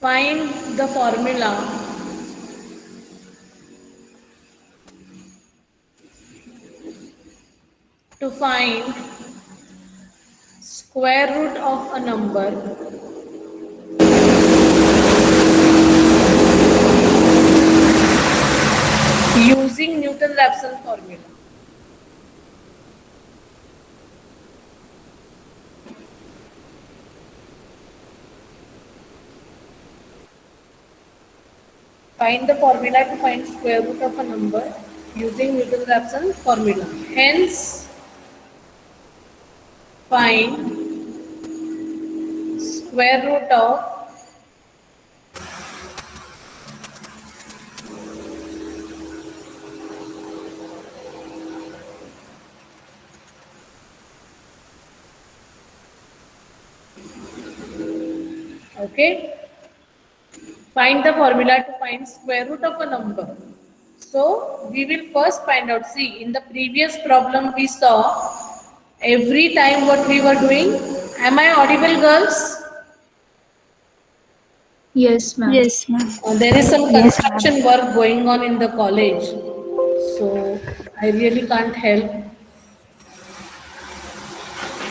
Find the formula to find square root of a number using Newton-Raphson formula. Find the formula to find square root of a number using Newton-Raphson formula. Hence, find square root of okay. Find the formula to find square root of a number. So we will first find out. See, in the previous problem we saw every time what we were doing. Am I audible, girls? Yes, ma'am. Yes, ma'am. There is some Yes, ma'am. construction work going on in the college, so I really can't help.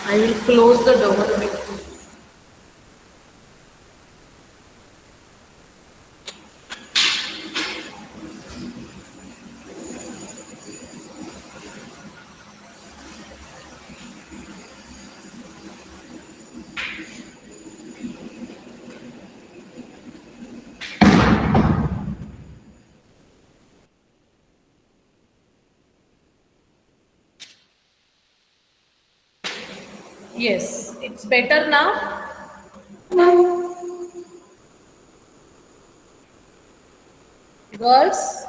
I will close the door. Yes, it's better now. Girls,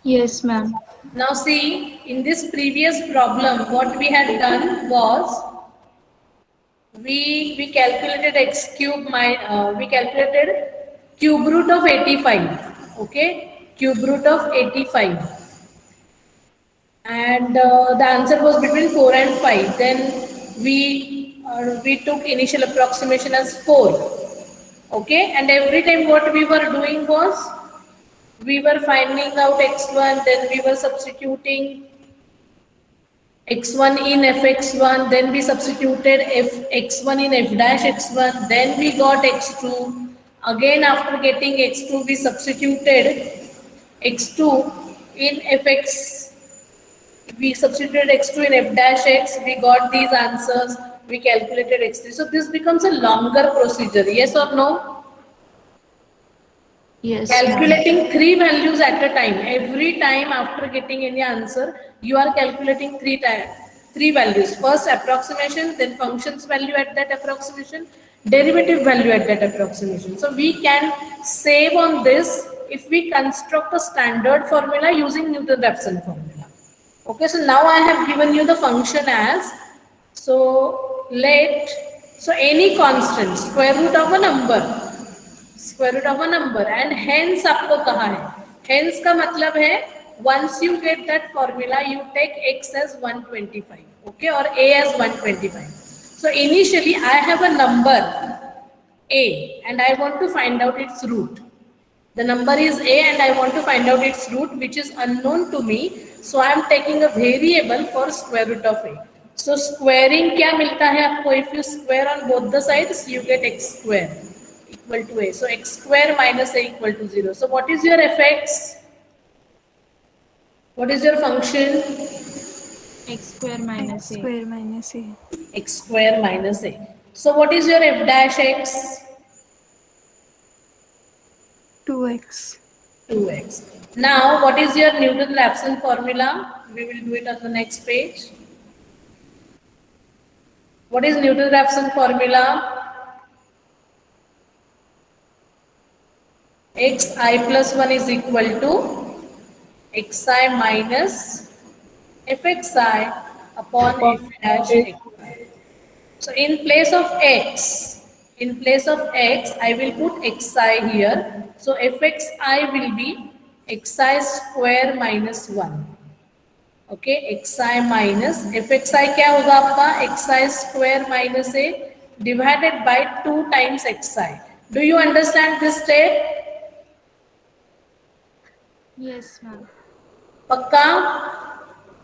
Yes, ma'am. now see, in this previous problem, what we had done was we calculated x cube we calculated cube root of 85. Okay, cube root of 85, and the answer was between 4 and 5. Then we took initial approximation as 4. Okay, and every time what we were doing was we were finding out x1, then we were substituting x1 in fx1, then we substituted x1 in f dash x1, then we got x2. Again, after getting x2, we substituted x2 in fx. We substituted x2 in f dash x. We got these answers. We calculated x3. So this becomes a longer procedure. Yes or no? Yes, ma'am. Calculating three values at a time. Every time after getting any answer, you are calculating three values. First approximation, then function's value at that approximation, derivative value at that approximation. So we can save on this if we construct a standard formula using Newton-Raphson formula. Okay, so now I have given you the function as, so any constant, square root of a number, square root of a number, and hence आपको कहा है, hence का मतलब है once you get that formula you take x as 125, okay, or a as 125. So initially I have a number a and I want to find out its root. The number is a and I want to find out its root, which is unknown to me, so I am taking a variable for square root of a. So squaring क्या मिलता है आपको? If you square on both the sides you get x square equal to a. So x square minus a equal to 0. So what is your fx? What is your function? X square minus X A. square minus A. X square minus a. So what is your f dash x? 2x. 2x. Now what is your Newton-Raphson formula? We will do it on the next page. What is Newton-Raphson formula? xi plus 1 is equal to xi minus fxi upon f dash x. So in place of x, I will put xi here. So fxi will be xi square minus 1. Okay, xi minus fxi क्या होगा आपका? xi square minus a, divided by 2 times xi. Do you understand this step? Yes, ma'am. पक्का?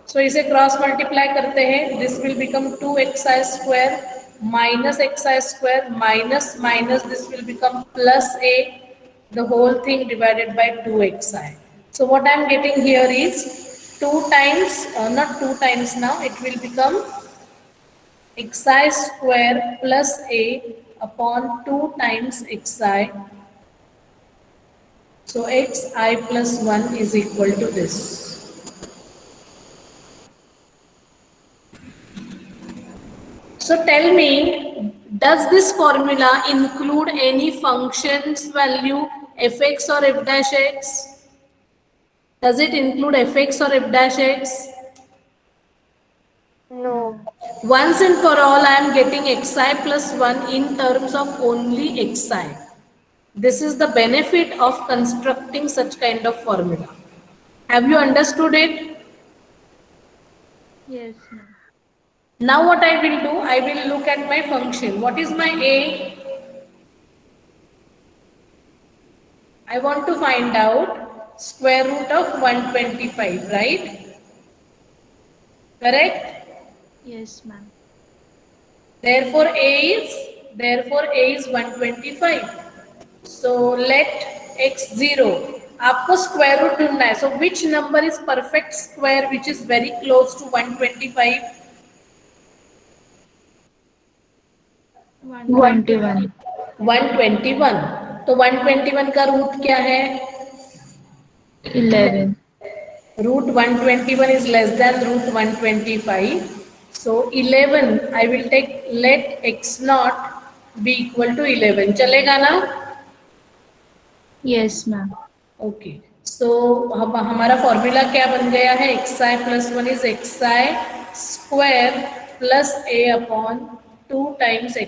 So इसे cross multiply करते हैं. This will become 2xi square minus xi square minus minus this will become plus a, the whole thing divided by 2xi. So what I am getting here is 2 times, not 2 times now, it will become xi square plus a upon 2 times xi. So xi plus 1 is equal to this. So tell me, does this formula include any functions value fx or f dash x? Does it include fx or f dash x? No. Once and for all, I am getting xi plus 1 in terms of only xi. This is the benefit of constructing such kind of formula. Have you understood it? Yes, ma'am. Now what I will do, I will look at my function. What is my a? I want to find out square root of 125, right? Correct? Yes, ma'am. Therefore A is 125. So let x 0. आपको square root ढूंढना है. So which number is perfect square which is very close to 125? 121. 121. तो 121 का root क्या है? 11. Root 121 is less than root 125. So 11, I will take let x naught be equal to 11. चलेगा ना? Yes, ma'am. Okay. सो हमारा formula क्या बन गया है? xi plus 1 is xi square plus a upon 2 times xi.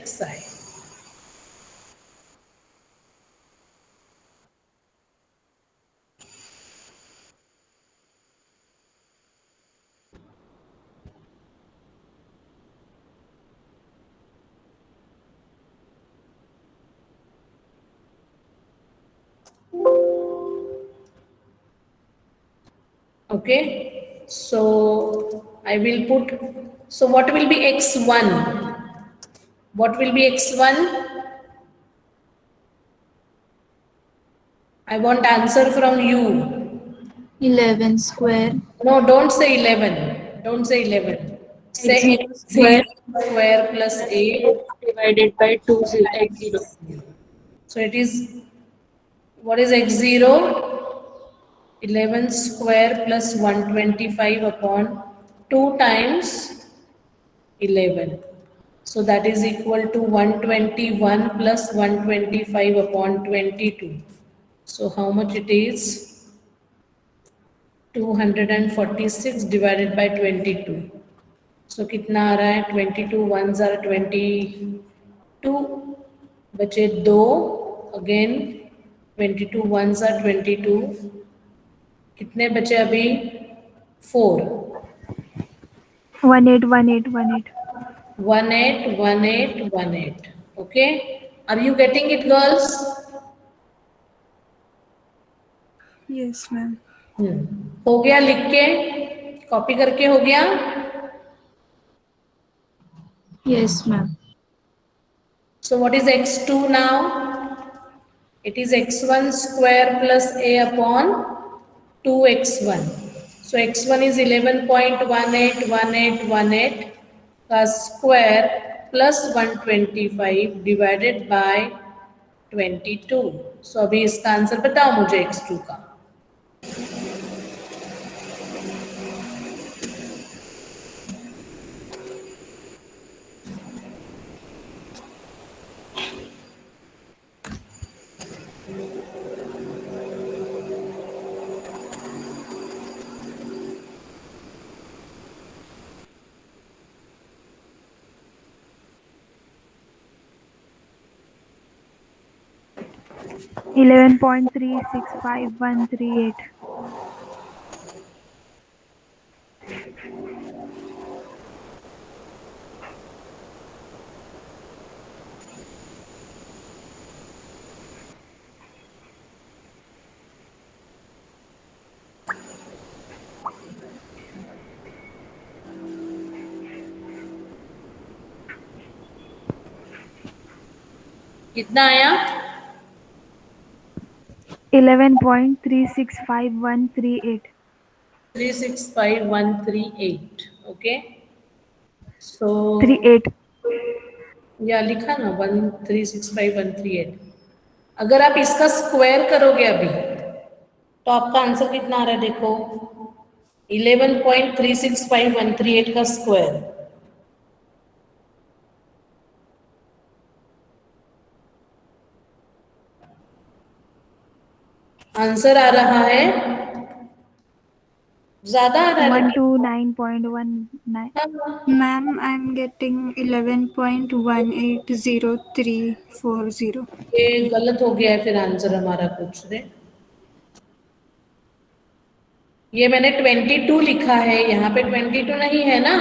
Okay, so I will put, so what will be x1? What will be x1? I want answer from you. 11 square. No, don't say 11. Don't say 11. Say X0 x0 square square plus a. divided by 2 x0. So it is, what is x0? 11 square plus 125 upon 2 times 11. So that is equal to 121 plus 125 upon 22. So how much it is? 246 divided by 22. So कितना आ रहा है? 22 ones are 22, बचे 2, again 22 ones are 22, कितने बचे अभी? 4. 181818. 181818. Okay, are you getting it, girls? Yes, ma'am. हो गया लिख के? कॉपी करके हो गया? Yes, ma'am. So what is x2 now? It is x1 square plus a upon 2x1. So x1 is 11.181818 का square plus 125 divided by 22. So अभी इसका आंसर बताओ मुझे x2 का. Eleven point 365,138. कितना आया? 11.365138. 365138. ओके, सो 38. या लिखा ना 1365138। अगर आप इसका स्क्वायर करोगे अभी तो आपका आंसर कितना आ रहा है देखो, 11.365138 का स्क्वायर। आंसर आ रहा है, ज्यादा आ रहा है लेकिन। 129.19. हाँ, Ma'am, I'm getting 11.180340. ये गलत हो गया है फिर आंसर हमारा कुछ रे। ये मैंने 22 लिखा है, यहाँ पे 22 नहीं है ना।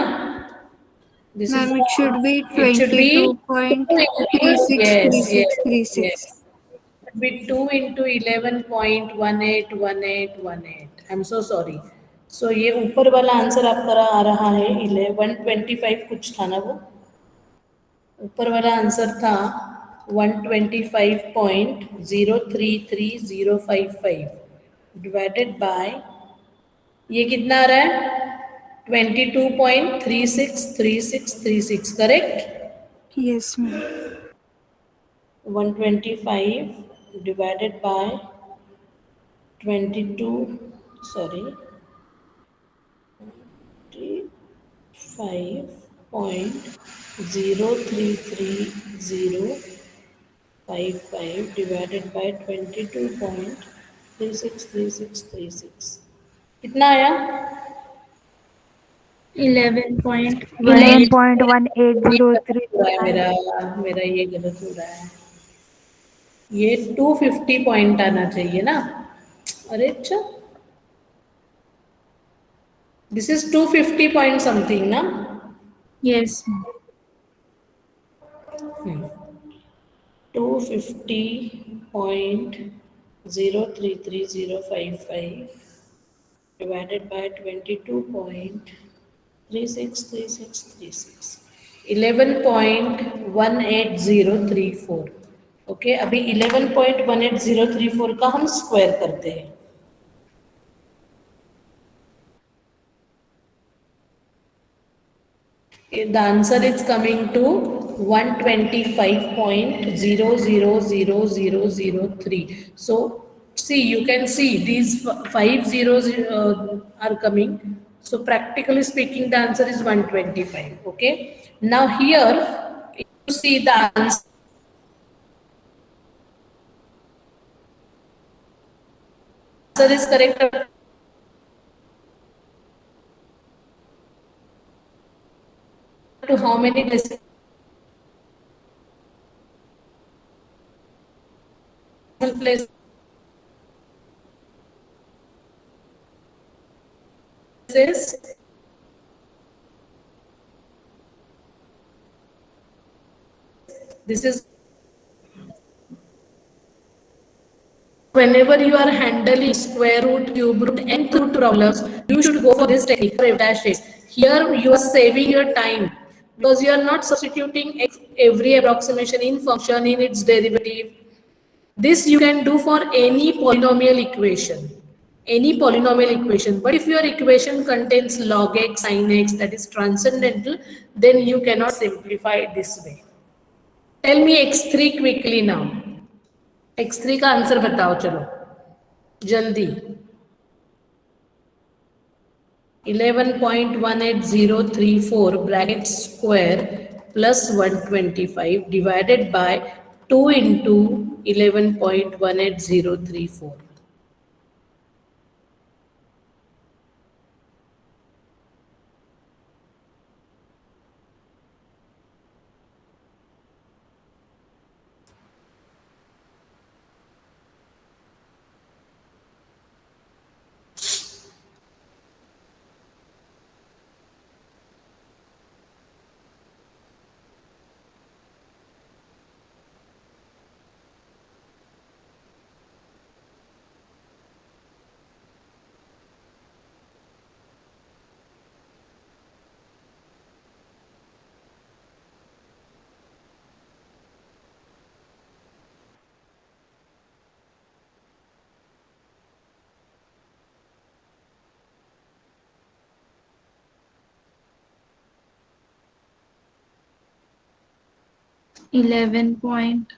This is Ma'am, it should be it should be yes yes yes, 22.363636. should be 2 into 11.181818. I am so sorry. So ये ऊपर वाला आंसर आपका आ रहा है 1125 कुछ था ना वो, ऊपर वाला आंसर था 125.033055 डिवाइडेड बाय, ये कितना आ रहा है 22.363636, correct. Yes, ma'am. 125 divided by 22, sorry, 5.03305 divided by 22.363636, कितना आया? 11.18. 11.1803. मेरा मेरा ये गलत हो रहा है, ये 250 पॉइंट आना चाहिए ना। अरे अच्छा, दिस इज 250 पॉइंट समथिंग ना। Yes, ma'am. 250.033055 divided by 22.363636, 11.18034। Okay, अभी 11.18034 का हम स्क्वायर करते हैं। The answer is coming to 125.000003. So see, you can see these 5 zeros are coming. So practically speaking, the answer is 125. Okay. Now here, if you see the answer is correct to how many decimal places? This is whenever you are handling square root, cube root, nth root problems, you should go for this technique for dash dash. Here you are saving your time because you are not substituting every approximation in function in its derivative. This you can do for any polynomial equation. Any polynomial equation. But if your equation contains log x, sin x, that is transcendental, then you cannot simplify it this way. Tell me x3 quickly now. x3 का answer बताओ चलो जल्दी। 11.18034 bracket square plus 125 divided by 2 into 11.18034। 11 point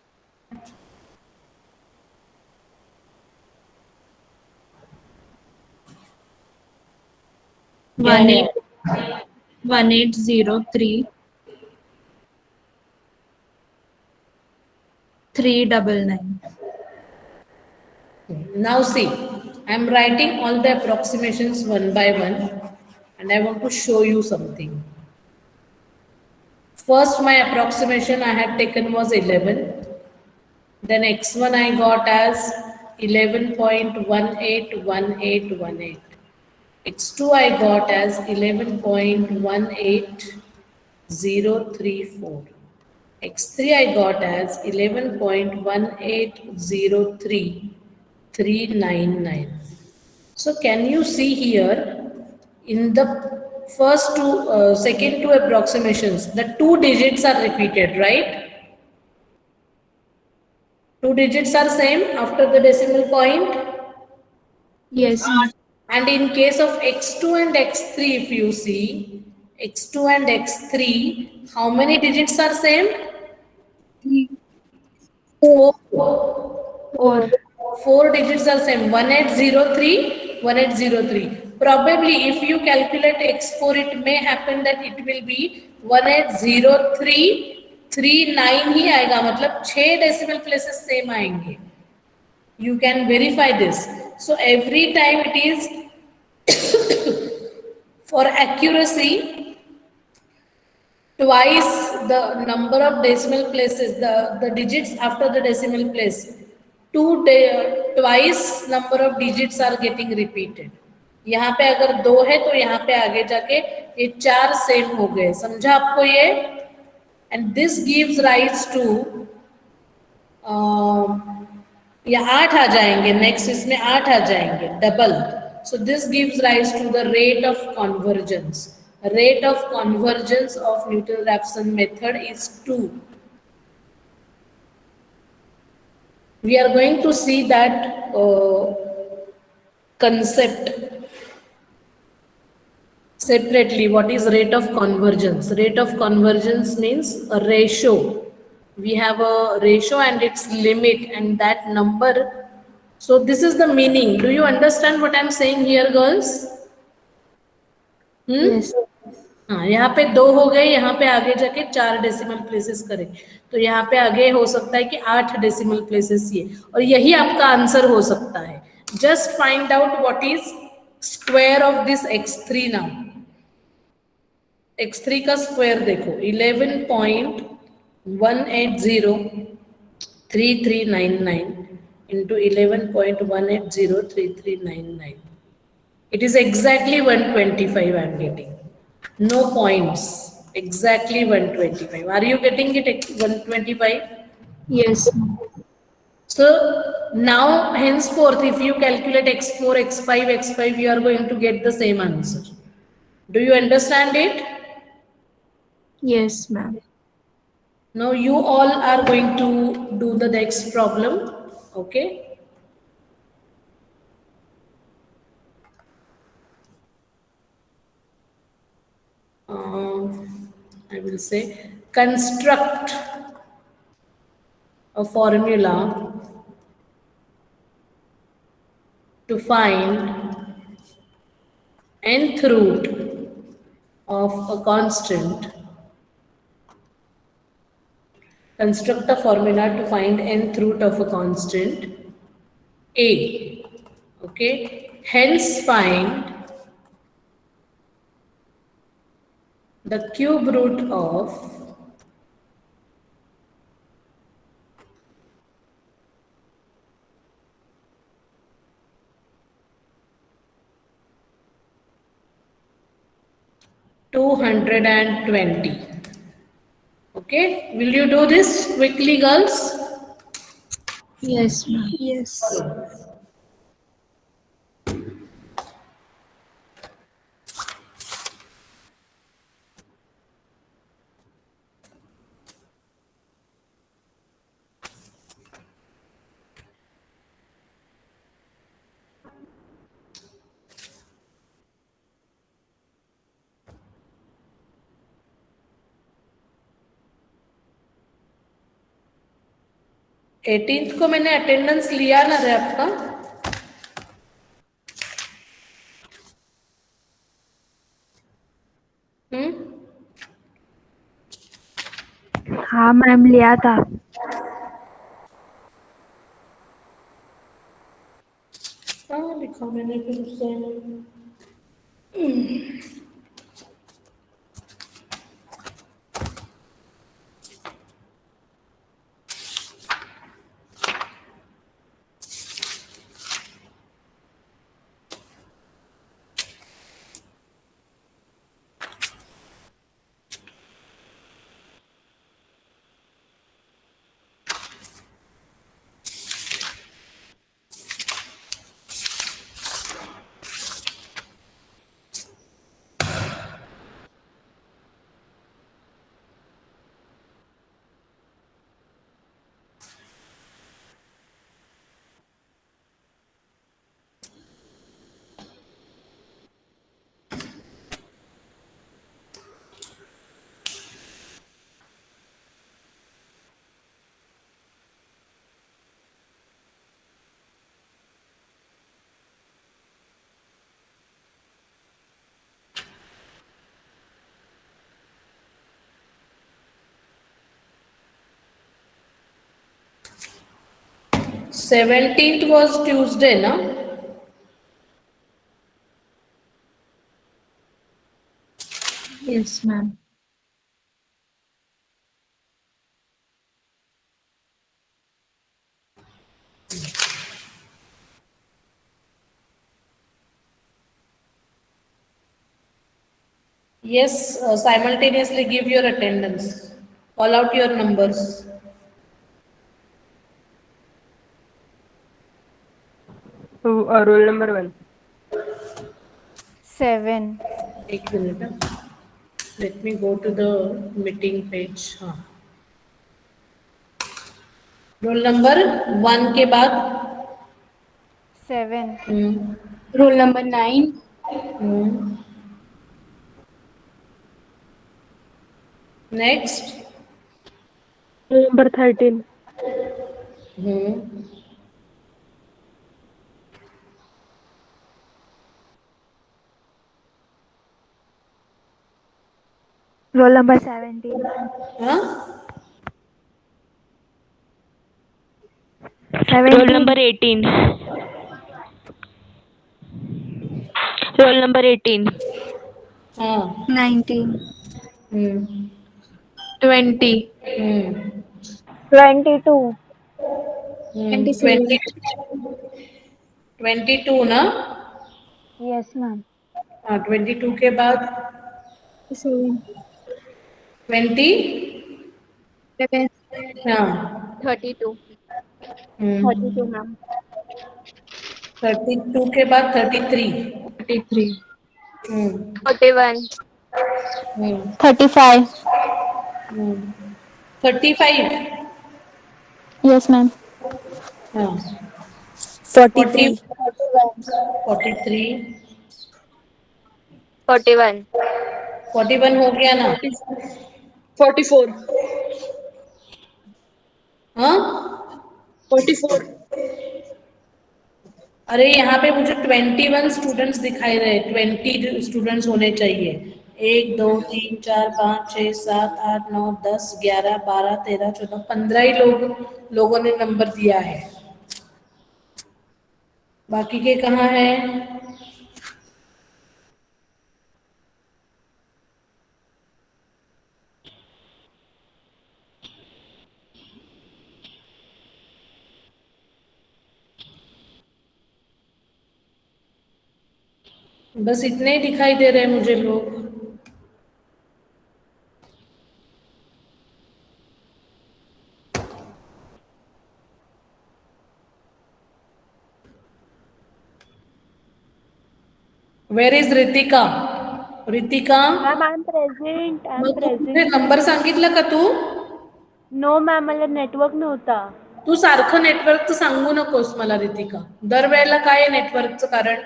Yeah, one yeah. eight 1803 399. Now see, I'm writing all the approximations one by one, and I want to show you something. First, my approximation I had taken was 11. Then x1 I got as 11.181818. X2 I got as 11.18034. X3 I got as 11.1803399. So can you see here in the second two approximations, the two digits are repeated, right? Two digits are same after the decimal point. Yes, ma'am. And in case of x2 and x3, if you see, x2 and x3, how many digits are same? Four. Four. Four digits are same. 1803, 1803. Probably if you calculate x4, it may happen that it will be 180339 ही आएगा, मतलब 6 decimal places same आएंगे. You can verify this. So every time it is for accuracy, twice the number of decimal places, the digits after the decimal place, twice number of digits are getting repeated. यहाँ पे अगर 2 है तो यहाँ पे आगे जाके ये 4 सेम हो गए. समझा आपको ये? And this gives rise to या 8 आ जाएंगे. नेक्स्ट इसमें 8 आ जाएंगे डबल. So this gives rise to the rate of convergence. Rate of convergence of Newton-Raphson method is 2. We are going to see that concept separately. What is rate of convergence? Rate of convergence means a ratio. We have a ratio and its limit, and that number. So this is the meaning. Do you understand what I'm saying here, girls? Yes. हाँ, यहाँ पे 2 हो गए, यहाँ पे आगे जाके 4 decimal places करें, तो यहाँ पे आगे हो सकता है कि 8 डेसिमल प्लेसेस ये, और यही आपका आंसर हो सकता है. Just find out what is square of this x3 now. x3 का स्क्वायर देखो, 11.1803399 into 11.1803399. It is exactly 125 I am getting. No points. Exactly 125. Are you getting it 125? Yes, ma'am. So now henceforth, if you calculate x4, x5, x5, you are going to get the same answer. Do you understand it? Yes, ma'am. Now you all are going to do the next problem. Okay. I will say construct a formula to find nth root of a constant. Construct a formula to find nth root of a constant a. Okay. Hence find the cube root of (220). Okay, will you do this quickly, girls? Yes, ma'am. Yes. 18th को मैंने attendance लिया ना रे आपका। हाँ ma'am लिया था। कहाँ लिखा मैंने फिर उससे। 17th was Tuesday, na? Yes, ma'am. Yes, simultaneously give your attendance. Call out your numbers. Roll number 1. 7. एक minute. Let me go to the meeting page. हाँ. रोल नंबर 1 के बाद 7. Roll number 9. Next Roll number 13. Roll number 17। हाँ 17. Roll number 18. Roll number 18. हाँ 19. 20. 22। 20 22 ना। Yes ma'am. हाँ 22 के बाद 7. 20। 7. हाँ 32. हम्म, 32, ma'am. 32 के बाद 33। 33. 41. 35। 35. 35। Yes, ma'am. हाँ 40। 43. 43। 41. 41 हो गया ना। 44. हाँ 44. अरे यहाँ पे मुझे 21 स्टूडेंट्स दिखाई रहे। 20 स्टूडेंट्स होने चाहिए। 1 2 3 4 5 6 7 8 9 10 11 12 13 14 15 ही लोगों ने नंबर दिया है। बाकी के कहाँ है। बस इतने ही दिखाई दे रहे हैं मुझे लोग। Where is Ritika. Ritika ma'am I am present. मग तू कुठे नंबर सांगितला का तू। नो मॅम मला नेटवर्क नव्हता. तू सारखं नेटवर्कचं सांगू नकोस मला रितिका। दरवेळेला काय आहे नेटवर्कचं कारण।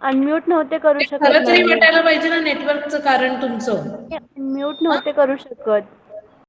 अनम्यूट नव्हते करू शकत खरं तरी मॅम मी. वाटायला पाहिजे ना नेटवर्कचं कारण तुमचं। अनम्यूट नव्हते करू शकत.